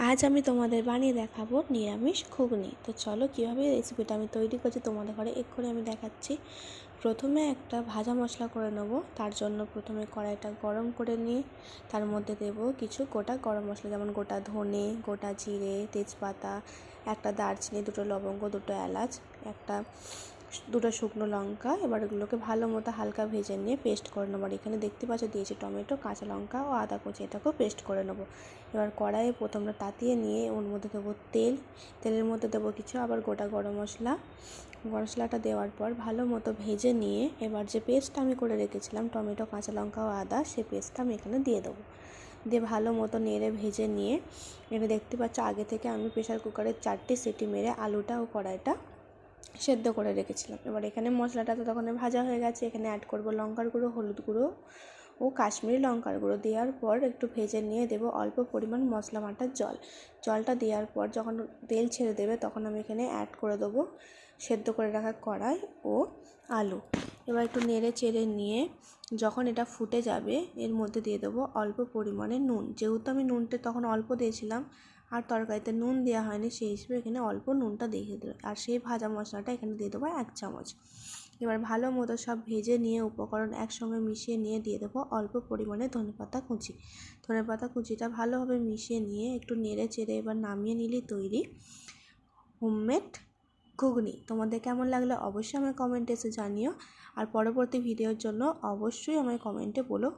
আজ আমি তোমাদের বানিয়ে দেখাবো নিরামিষ ঘুগনি। তো চলো কীভাবে রেসিপিটা আমি তৈরি করছি তোমাদের ঘরে এক্ষুনি আমি দেখাচ্ছি। প্রথমে একটা ভাজা মশলা করে নেব। তার জন্য প্রথমে কড়াইটা গরম করে নিয়ে তার মধ্যে দেব কিছু গোটা গরম মশলা, যেমন গোটা ধনে, গোটা জিরে, তেজপাতা, একটা দারচিনি, দুটো লবঙ্গ, দুটো এলাচ, দুটো শুকনো লঙ্কা। এবার এগুলোকে ভালো মতো হালকা ভেজে নিয়ে পেস্ট করে নেবো। আর এখানে দেখতে পাচ্ছ দিয়েছি টমেটো, কাঁচা লঙ্কা ও আদা কুচি, এটাকেও পেস্ট করে নেবো। এবার কড়াইয়ে প্রথমে তাতিয়ে নিয়ে ওর মধ্যে দেবো তেলের মধ্যে দেবো কিছু আবার গোটা গরম মশলাটা দেওয়ার পর ভালো মতো ভেজে নিয়ে এবার যে পেস্টটা আমি করে রেখেছিলাম টমেটো, কাঁচা লঙ্কা ও আদা, সেই পেস্টটা আমি এখানে দিয়ে দেবো। দিয়ে ভালো মতো নেড়ে ভেজে নিয়ে এখানে দেখতে পাচ্ছ আগে থেকে আমি প্রেশার কুকারে 4টি সিটি মেরে আলুটা ও কড়াইটা সেদ্ধ করে রেখেছিলাম। এবার এখানে মশলাটা তো তখন ভাজা হয়ে গেছে, এখানে অ্যাড করব লঙ্কার গুঁড়ো, হলুদ গুঁড়ো ও কাশ্মীরি লঙ্কার গুঁড়ো। দেওয়ার পর একটু ভেজে নিয়ে দেবো অল্প পরিমাণ মশলা বাটার জলটা দেওয়ার পর যখন তেল ছেড়ে দেবে তখন আমি এখানে অ্যাড করে দেবো সেদ্ধ করে রাখা কড়াই ও আলু। এবার একটু নেড়ে চেড়ে নিয়ে যখন এটা ফুটে যাবে এর মধ্যে দিয়ে দেবো অল্প পরিমাণে নুন। যেহেতু আমি নুনটা তখন অল্প দিয়েছিলাম আর তরকারিতে নুন দেওয়া হয়নি, সেই হিসেবে এখানে অল্প নুনটা দিয়ে দেবো। আর সেই ভাজা মশলাটা এখানে দিয়ে দেবো 1 চামচ। এবার ভালো মতো সব ভেজে নিয়ে উপকরণ একসঙ্গে মিশিয়ে নিয়ে দিয়ে দেবো অল্প পরিমাণে ধনেপাতা কুচিটা ভালোভাবে মিশিয়ে নিয়ে একটু নেড়ে চেড়ে এবার নামিয়ে নিলেই তৈরি হোমমেড ঘুগনি। তোমাদের কেমন লাগলো অবশ্যই আমায় কমেন্টে এসে জানিও। আর পরবর্তী ভিডিওর জন্য অবশ্যই আমায় কমেন্টে বলো।